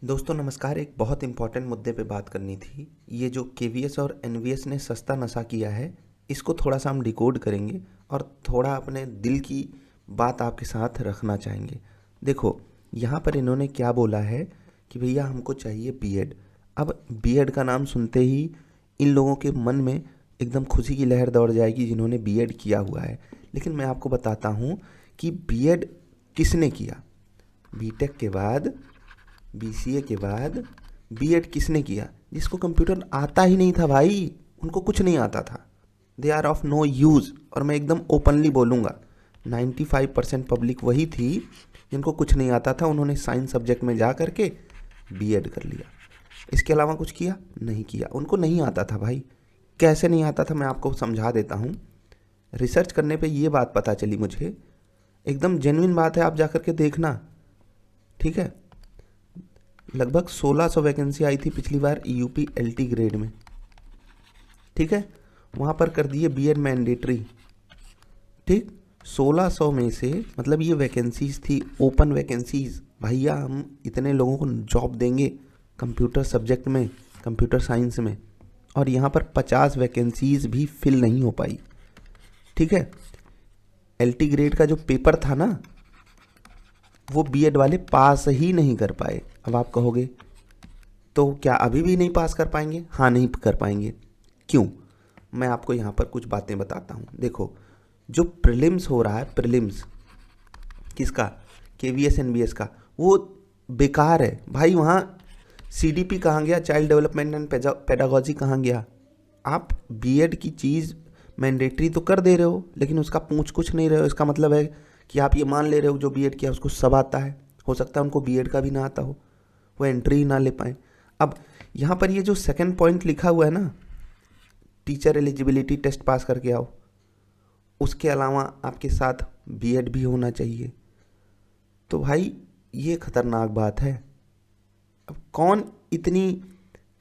दोस्तों नमस्कार। एक बहुत इम्पॉर्टेंट मुद्दे पे बात करनी थी। ये जो केवीएस और एनवीएस ने सस्ता नशा किया है, इसको थोड़ा सा हम डिकोड करेंगे और थोड़ा अपने दिल की बात आपके साथ रखना चाहेंगे। देखो, यहाँ पर इन्होंने क्या बोला है कि भैया हमको चाहिए बीएड। अब बीएड का नाम सुनते ही इन लोगों के मन में एकदम खुशी की लहर दौड़ जाएगी जिन्होंने बीएड किया हुआ है। लेकिन मैं आपको बताता हूँ कि बीएड किसने किया। बीटेक के बाद, बीसीए के बाद बीएड किसने किया? जिसको कंप्यूटर आता ही नहीं था भाई, उनको कुछ नहीं आता था। They are of no use. और मैं एकदम ओपनली बोलूँगा, 95% पब्लिक वही थी जिनको कुछ नहीं आता था। उन्होंने साइंस सब्जेक्ट में जा करके बीएड कर लिया। इसके अलावा कुछ किया? नहीं किया। उनको नहीं आता था भाई। कैसे नहीं आता था मैं आपको समझा देता हूँ। रिसर्च करने पे ये बात पता चली मुझे, एकदम जेन्युइन बात है, आप जा करके देखना, ठीक है। लगभग 1600 वैकेंसी आई थी पिछली बार यूपी एलटी ग्रेड में, ठीक है। वहाँ पर कर दिए बीएड मैंडेटरी, ठीक। 1600 में से मतलब ये वैकेंसीज थी, ओपन वैकेंसीज। भैया हम इतने लोगों को जॉब देंगे कंप्यूटर सब्जेक्ट में, कंप्यूटर साइंस में, और यहाँ पर 50 वैकेंसीज भी फिल नहीं हो पाई, ठीक है। एलटी ग्रेड का जो पेपर था ना, वो बीएड वाले पास ही नहीं कर पाए। अब आप कहोगे तो क्या अभी भी नहीं पास कर पाएंगे? हाँ, नहीं कर पाएंगे। क्यों? मैं आपको यहाँ पर कुछ बातें बताता हूँ। देखो, जो प्रीलिम्स हो रहा है, प्रीलिम्स किसका? केवीएस एनबीएस का, वो बेकार है भाई। वहाँ सीडीपी कहाँ गया? चाइल्ड डेवलपमेंट एंड पेडागोजी कहाँ गया? आप बीएड की चीज़ मैंडेटरी तो कर दे रहे हो, लेकिन उसका पूछ कुछ नहीं रहे हो। इसका मतलब है कि आप ये मान ले रहे हो जो बीएड किया उसको सब आता है। हो सकता है उनको बीएड का भी ना आता हो, वो एंट्री ही ना ले पाए। अब यहाँ पर ये जो सेकंड पॉइंट लिखा हुआ है ना, टीचर एलिजिबिलिटी टेस्ट पास करके आओ, उसके अलावा आपके साथ बीएड भी होना चाहिए। तो भाई ये खतरनाक बात है। अब कौन इतनी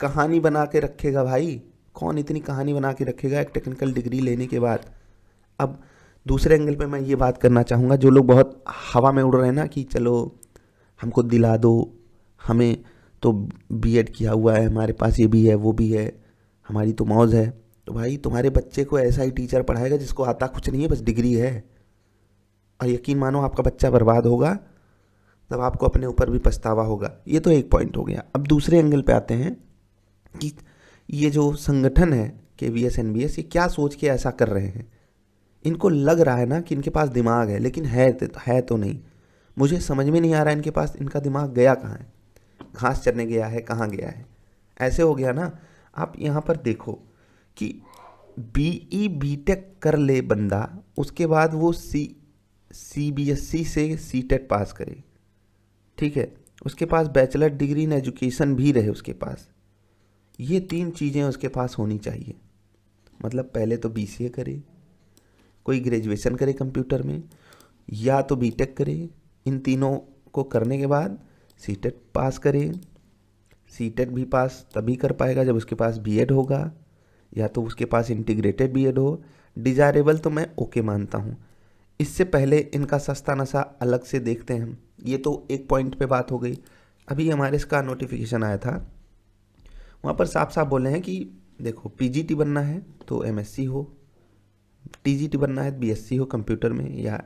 कहानी बना के रखेगा भाई? कौन इतनी कहानी बना के रखेगा एक टेक्निकल डिग्री लेने के बाद? अब दूसरे एंगल पे मैं ये बात करना चाहूँगा, जो लोग बहुत हवा में उड़ रहे हैं ना कि चलो हमको दिला दो, हमें तो बीएड किया हुआ है, हमारे पास ये भी है वो भी है, हमारी तो मौज है। तो भाई तुम्हारे बच्चे को ऐसा ही टीचर पढ़ाएगा जिसको आता कुछ नहीं है, बस डिग्री है। और यकीन मानो आपका बच्चा बर्बाद होगा, तब आपको अपने ऊपर भी पछतावा होगा। ये तो एक पॉइंट हो गया। अब दूसरे एंगल पे आते हैं कि ये जो संगठन है केवीएस एनबीएस, ये क्या सोच के ऐसा कर रहे हैं। इनको लग रहा है ना कि इनके पास दिमाग है, लेकिन है तो नहीं। मुझे समझ में नहीं आ रहा है इनके पास, इनका दिमाग गया कहाँ है? घास चरने गया है? कहाँ गया है? ऐसे हो गया ना। आप यहाँ पर देखो कि बीई बीटेक कर ले बंदा, उसके बाद वो सीबीएसई से सीटेट पास करे, ठीक है। उसके पास बैचलर डिग्री इन एजुकेशन भी रहे उसके पास। ये 3 चीज़ें उसके पास होनी चाहिए। मतलब पहले तो बीसीए करे, कोई ग्रेजुएशन करे कंप्यूटर में, या तो बीटेक करे। इन तीनों को करने के बाद सीटेट पास करे। सीटेट भी पास तभी कर पाएगा जब उसके पास बीएड होगा, या तो उसके पास इंटीग्रेटेड बीएड हो। डिजायरेबल तो मैं ओके मानता हूँ। इससे पहले इनका सस्ता नशा अलग से देखते हैं हम। ये तो एक पॉइंट पे बात हो गई। अभी हमारे इसका नोटिफिकेशन आया था, वहाँ पर साफ साफ बोले हैं कि देखो, पीजीटी बनना है तो एमएससी हो, टीजीटी बनना है बीएससी हो कंप्यूटर में, या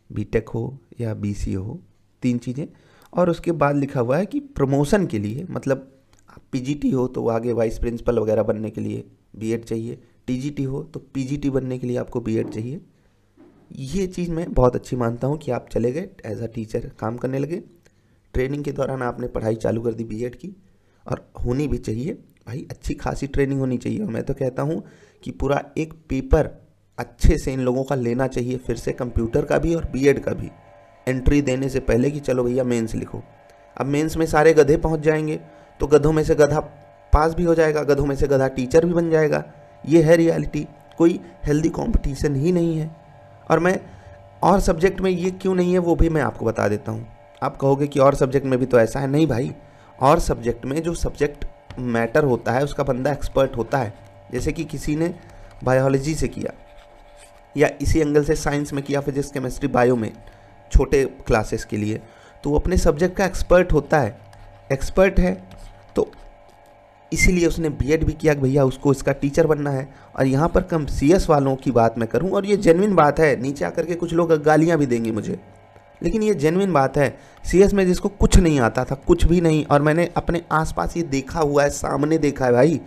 बीटेक हो या बीसी हो, 3 चीज़ें। और उसके बाद लिखा हुआ है कि प्रमोशन के लिए, मतलब पीजीटी हो तो आगे वाइस प्रिंसिपल वगैरह बनने के लिए बीएड चाहिए, टीजीटी हो तो पीजीटी बनने के लिए आपको बीएड चाहिए। ये चीज़ मैं बहुत अच्छी मानता हूँ कि आप चले गए एज अ टीचर, काम करने लगे, ट्रेनिंग के दौरान आपने पढ़ाई चालू कर दी बीएड की, और होनी भी चाहिए भाई, अच्छी खासी ट्रेनिंग होनी चाहिए। और मैं तो कहता हूँ कि पूरा एक पेपर अच्छे से इन लोगों का लेना चाहिए, फिर से कंप्यूटर का भी और बीएड का भी, एंट्री देने से पहले कि चलो भैया मेंस लिखो। अब मेंस में सारे गधे पहुंच जाएंगे तो गधों में से गधा पास भी हो जाएगा, गधों में से गधा टीचर भी बन जाएगा। ये है रियलिटी। कोई हेल्दी कंपटीशन ही नहीं है। और मैं और सब्जेक्ट में ये क्यों नहीं है वो भी मैं आपको बता देता हूँ। आप कहोगे कि और सब्जेक्ट में भी तो ऐसा है। नहीं भाई, और सब्जेक्ट में जो सब्जेक्ट मैटर होता है उसका बंदा एक्सपर्ट होता है। जैसे कि किसी ने बायोलॉजी से किया, या इसी एंगल से साइंस में किया, फिजिक्स केमिस्ट्री बायो में, छोटे क्लासेस के लिए, तो वो अपने सब्जेक्ट का एक्सपर्ट होता है। एक्सपर्ट है, तो इसीलिए उसने बीएड भी किया कि भैया उसको इसका टीचर बनना है। और यहाँ पर कम सीएस वालों की बात मैं करूँ, और ये जेन्युइन बात है, नीचे आकर के कुछ लोग गालियाँ भी देंगे मुझे, लेकिन ये जेन्युइन बात है। सीएस में जिसको कुछ नहीं आता था, कुछ भी नहीं, और मैंने अपने आसपास ये देखा हुआ है, सामने देखा है भाई,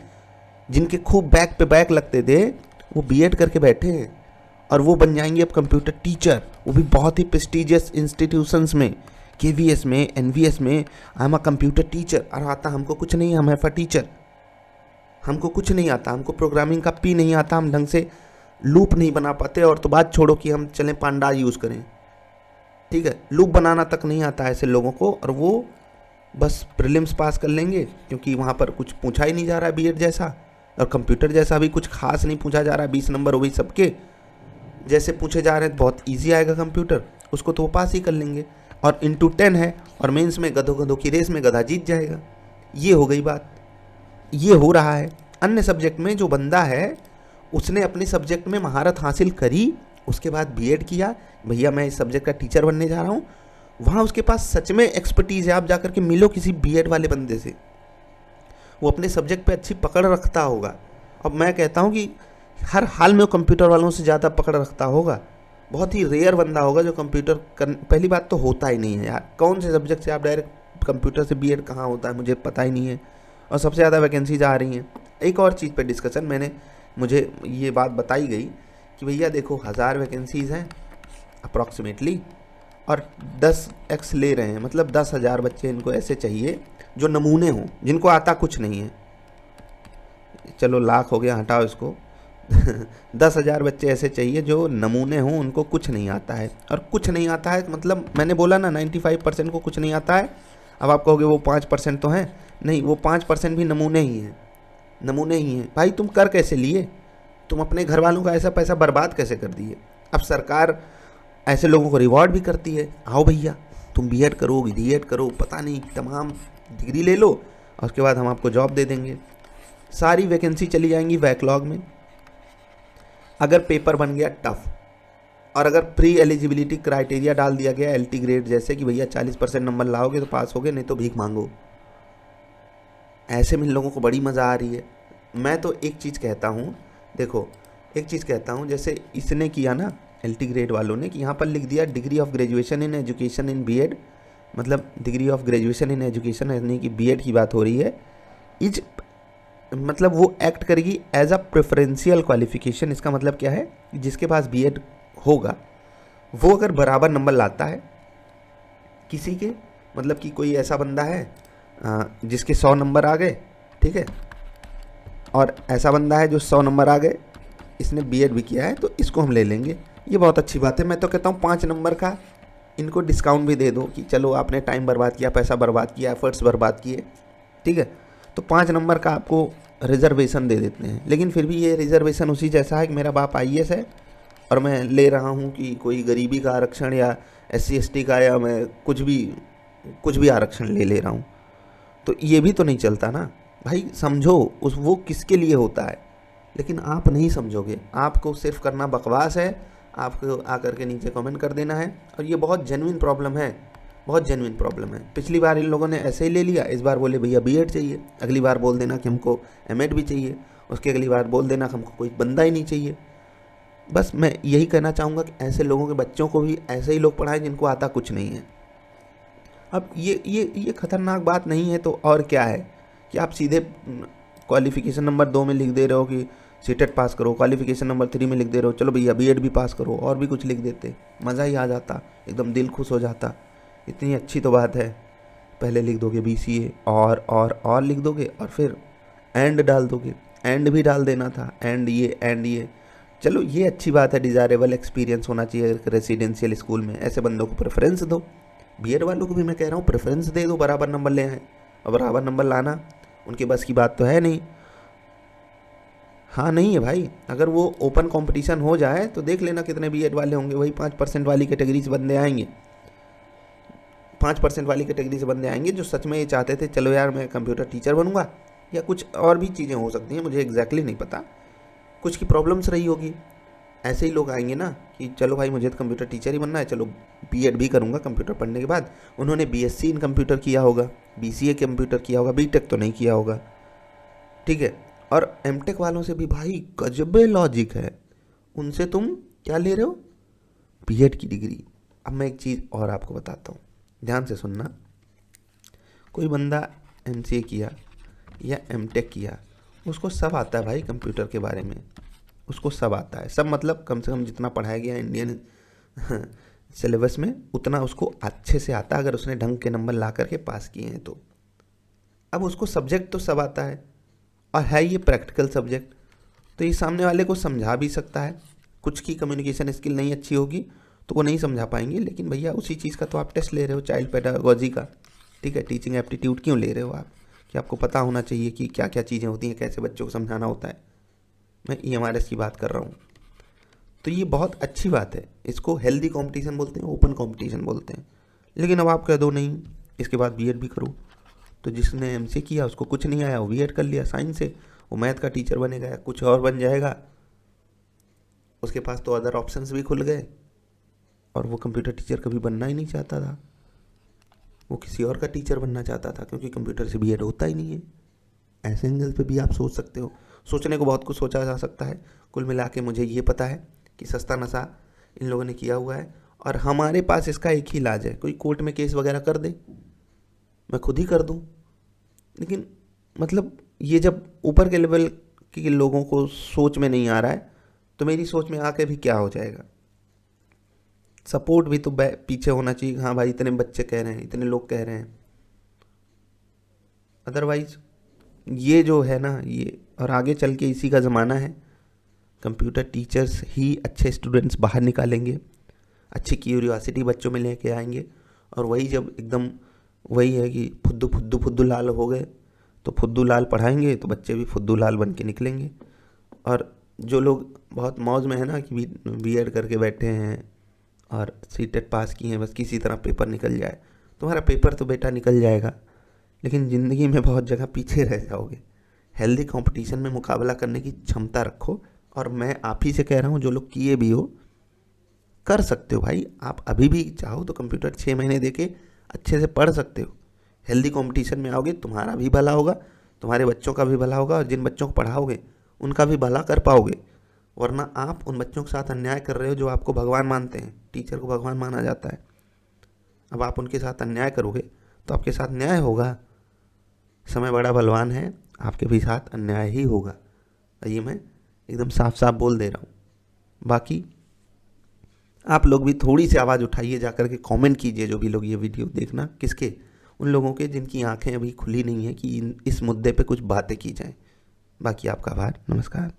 जिनके खूब बैक पे बैक लगते थे वो बीएड करके बैठे हैं और वो बन जाएंगे अब कंप्यूटर टीचर, वो भी बहुत ही प्रेस्टिजियस इंस्टीट्यूशंस में, केवीएस में, एनवीएस में। I am a computer teacher, और आता हमको कुछ नहीं, हम एफ अ टीचर, हमको कुछ नहीं आता, हमको प्रोग्रामिंग का पी नहीं आता, हम ढंग से लूप नहीं बना पाते, और तो बात छोड़ो कि हम चलें पांडा यूज़ करें, ठीक है, लूप बनाना तक नहीं आता ऐसे लोगों को, और वो बस प्रीलिम्स पास कर लेंगे क्योंकि वहाँ पर कुछ पूछा ही नहीं जा रहा है बीएड जैसा, और कंप्यूटर जैसा भी कुछ खास नहीं पूछा जा रहा है। 20 नंबर हो गई सबके, जैसे पूछे जा रहे हैं बहुत इजी आएगा कंप्यूटर, उसको तो वो पास ही कर लेंगे, और इंटू 10 है, और मेंस में गधों गधों की रेस में गधा जीत जाएगा। ये हो गई बात, ये हो रहा है। अन्य सब्जेक्ट में जो बंदा है उसने अपने सब्जेक्ट में महारत हासिल करी, उसके बाद बीएड किया, भैया मैं इस सब्जेक्ट का टीचर बनने जा रहा हूँ, वहाँ उसके पास सच में एक्सपर्टीज़ है। आप जाकर के मिलो किसी बीएड वाले बंदे से, वो अपने सब्जेक्ट पे अच्छी पकड़ रखता होगा। अब मैं कहता हूँ कि हर हाल में वो कंप्यूटर वालों से ज़्यादा पकड़ रखता होगा। बहुत ही रेयर बंदा होगा जो कंप्यूटर पहली बात तो होता ही नहीं है यार, कौन से सब्जेक्ट से आप डायरेक्ट कंप्यूटर से बीएड कहाँ होता है मुझे पता ही नहीं है, और सबसे ज़्यादा वैकेंसीज आ रही हैं। एक और चीज़ पे डिस्कशन मुझे ये बात बताई गई कि भैया देखो 1000 वैकेंसीज़ हैं अप्रॉक्सीमेटली, और 10x ले रहे हैं, मतलब 10,000 बच्चे इनको ऐसे चाहिए जो नमूने हों, जिनको आता कुछ नहीं है। चलो लाख हो गया, हटाओ इसको 10,000 बच्चे ऐसे चाहिए जो नमूने हों, उनको कुछ नहीं आता है। और कुछ नहीं आता है मतलब मैंने बोला ना 95% को कुछ नहीं आता है। अब आप कहोगे वो 5% तो हैं, नहीं, वो 5% भी नमूने ही हैं, नमूने ही हैं। भाई तुम कर कैसे लिए, तुम अपने घर वालों का ऐसा पैसा बर्बाद कैसे कर दिए। अब सरकार ऐसे लोगों को रिवॉर्ड भी करती है, आओ भैया तुम बीएड करो, डीएड करो, पता नहीं तमाम डिग्री ले लो, और उसके बाद हम आपको जॉब दे देंगे। सारी वैकेंसी चली जाएंगी बैकलॉग में। अगर पेपर बन गया टफ, और अगर प्री एलिजिबिलिटी क्राइटेरिया डाल दिया गया एलटी ग्रेड जैसे कि भैया 40% नंबर लाओगे तो पास होगे, नहीं तो भीख मांगो, ऐसे में इन लोगों को बड़ी मज़ा आ रही है। मैं तो एक चीज़ कहता हूँ, देखो एक चीज़ कहता हूँ, जैसे इसने किया ना एलटी ग्रेड वालों ने, कि यहाँ पर लिख दिया degree of graduation in education in BEd, मतलब degree of graduation in education यानी कि बीएड की बात हो रही है, इज मतलब वो एक्ट करेगी एज अ प्रेफरेंशियल क्वालिफिकेशन। इसका मतलब क्या है, जिसके पास बीएड होगा वो अगर बराबर नंबर लाता है किसी के, मतलब कि कोई ऐसा बंदा है जिसके 100 नंबर आ गए, ठीक है, और ऐसा बंदा है जो 100 नंबर आ गए, इसने बीएड भी किया है, तो इसको हम ले लेंगे। ये बहुत अच्छी बात है। मैं तो कहता हूँ 5 नंबर का इनको डिस्काउंट भी दे दो कि चलो आपने टाइम बर्बाद किया, पैसा बर्बाद किया, एफर्ट्स बर्बाद किए, ठीक है, तो 5 नंबर का आपको रिजर्वेशन दे देते हैं। लेकिन फिर भी ये रिजर्वेशन उसी जैसा है कि मेरा बाप आईएएस है और मैं ले रहा हूँ कि कोई गरीबी का आरक्षण या SC ST का, या मैं कुछ भी आरक्षण ले रहा हूँ, तो ये भी तो नहीं चलता ना भाई। समझो उस वो किसके लिए होता है, लेकिन आप नहीं समझोगे। आपको सिर्फ करना बकवास है, आपको आकर के नीचे कमेंट कर देना है, और ये बहुत जेन्युइन प्रॉब्लम है, बहुत जेन्युइन प्रॉब्लम है। पिछली बार इन लोगों ने ऐसे ही ले लिया, इस बार बोले भैया बीएड चाहिए, अगली बार बोल देना कि हमको एमएड भी चाहिए, उसके अगली बार बोल देना कि हमको कोई बंदा ही नहीं चाहिए। बस मैं यही कहना चाहूँगा कि ऐसे लोगों के बच्चों को भी ऐसे ही लोग पढ़ाएं जिनको आता कुछ नहीं है। अब ये खतरनाक बात नहीं है तो और क्या है कि आप सीधे क्वालिफिकेशन नंबर 2 में लिख दे रहे हो कि सीटेट पास करो, क्वालिफिकेशन नंबर 3 में लिख दे रहे हो चलो भैया बीएड भी पास करो, और भी कुछ लिख देते, मज़ा ही आ जाता, एकदम दिल खुश हो जाता। इतनी अच्छी तो बात है, पहले लिख दोगे BCA और लिख दोगे, और फिर एंड डाल दोगे, एंड भी डाल देना था, एंड ये चलो ये अच्छी बात है। डिज़ायरेबल एक्सपीरियंस होना चाहिए रेसिडेंशियल स्कूल में, ऐसे बंदों को प्रेफरेंस दो। बीएड वालों को भी मैं कह रहा हूँ प्रेफरेंस दे दो, बराबर नंबर ले आए, और बराबर नंबर लाना उनके बस की बात तो है नहीं। हाँ नहीं है भाई, अगर वो ओपन कंपटीशन हो जाए तो देख लेना कितने बीएड वाले होंगे, वही 5% वाली कैटेगरी से बंदे आएंगे, 5% वाली कैटेगरी से बंदे आएंगे जो सच में ये चाहते थे चलो यार मैं कंप्यूटर टीचर बनूंगा, या कुछ और भी चीज़ें हो सकती हैं, मुझे एग्जैक्टली नहीं पता, कुछ की प्रॉब्लम्स रही होगी, ऐसे ही लोग आएंगे ना कि चलो भाई मुझे तो कंप्यूटर टीचर ही बनना है, चलो बीएड भी करूँगा कंप्यूटर पढ़ने के बाद। उन्होंने बीएससी इन कंप्यूटर किया होगा, बीसीए कंप्यूटर किया होगा, बीटेक तो नहीं किया होगा, ठीक है। और एमटेक वालों से भी भाई गजबे लॉजिक है, उनसे तुम क्या ले रहे हो, बीएड की डिग्री। अब मैं एक चीज़ और आपको बताता हूँ, ध्यान से सुनना। कोई बंदा एमसीए किया या एमटेक किया, उसको सब आता है भाई कंप्यूटर के बारे में, उसको सब आता है, सब मतलब कम से कम जितना पढ़ाया गया इंडियन सिलेबस में उतना उसको अच्छे से आता है, अगर उसने ढंग के नंबर ला करके पास किए हैं तो। अब उसको सब्जेक्ट तो सब आता है और है ये प्रैक्टिकल सब्जेक्ट, तो ये सामने वाले को समझा भी सकता है। कुछ की कम्युनिकेशन स्किल नहीं अच्छी होगी तो वो नहीं समझा पाएंगे, लेकिन भैया उसी चीज़ का तो आप टेस्ट ले रहे हो, चाइल्ड पेडागोजी का, ठीक है। टीचिंग एप्टीट्यूड क्यों ले रहे हो आप, कि आपको पता होना चाहिए कि क्या क्या चीज़ें होती हैं, कैसे बच्चों को समझाना होता है। मैं EMRS की बात कर रहा हूँ, तो ये बहुत अच्छी बात है, इसको हेल्दी कंपटीशन बोलते हैं, ओपन कंपटीशन बोलते हैं। लेकिन अब आप कह दो नहीं इसके बाद बीएड भी करो, तो जिसने एमसीए किया उसको कुछ नहीं आया, वो बीएड कर लिया साइंस से, वो मैथ का टीचर बनेगा या कुछ और बन जाएगा, उसके पास तो अदर ऑप्शंस भी खुल गए, और वो कंप्यूटर टीचर कभी बनना ही नहीं चाहता था, वो किसी और का टीचर बनना चाहता था, क्योंकि कंप्यूटर से बीएड होता ही नहीं है। ऐसे एंगल पे भी आप सोच सकते हो, सोचने को बहुत कुछ सोचा जा सकता है। कुल मिला के मुझे ये पता है कि सस्ता नशा इन लोगों ने किया हुआ है, और हमारे पास इसका एक ही इलाज है, कोई कोर्ट में केस वगैरह कर दे, मैं खुद ही कर दूं। लेकिन मतलब ये जब ऊपर के लेवल के लोगों को सोच में नहीं आ रहा है, तो मेरी सोच में आके भी क्या हो जाएगा। सपोर्ट भी तो पीछे होना चाहिए, हाँ भाई इतने बच्चे कह रहे हैं, इतने लोग कह रहे हैं, अदरवाइज ये जो है ना, ये और आगे चल के इसी का ज़माना है। कंप्यूटर टीचर्स ही अच्छे स्टूडेंट्स बाहर निकालेंगे, अच्छी क्यूरियोसिटी बच्चों में लेके आएंगे, और वही जब एकदम वही है कि फुद्दू फुद्दू फुद्दू लाल हो गए, तो फुद्दू लाल पढ़ाएंगे तो बच्चे भी फुद्दू लाल बन के निकलेंगे। और जो लोग बहुत मौज में है ना कि बीएड करके बैठे हैं और सीटेट पास किए हैं, बस किसी तरह पेपर निकल जाए, तुम्हारा पेपर तो बेटा निकल जाएगा, लेकिन ज़िंदगी में बहुत जगह पीछे रह जाओगे। हेल्दी कंपटीशन में मुकाबला करने की क्षमता रखो, और मैं आप ही से कह रहा हूँ, जो लोग किए भी हो कर सकते हो भाई, आप अभी भी चाहो तो कंप्यूटर 6 महीने देके अच्छे से पढ़ सकते हो। हेल्दी कंपटीशन में आओगे, तुम्हारा भी भला होगा, तुम्हारे बच्चों का भी भला होगा, और जिन बच्चों को पढ़ाओगे उनका भी भला कर पाओगे। वरना आप उन बच्चों के साथ अन्याय कर रहे हो जो आपको भगवान मानते हैं, टीचर को भगवान माना जाता है। अब आप उनके साथ अन्याय करोगे तो आपके साथ न्याय होगा, समय बड़ा बलवान है, आपके भी साथ अन्याय ही होगा, ये मैं एकदम साफ साफ बोल दे रहा हूँ। बाकी आप लोग भी थोड़ी सी आवाज़ उठाइए, जाकर के कमेंट कीजिए, जो भी लोग ये वीडियो देखना, किसके, उन लोगों के जिनकी आंखें अभी खुली नहीं है कि इस मुद्दे पे कुछ बातें की जाएं। बाकी आपका आभार, नमस्कार।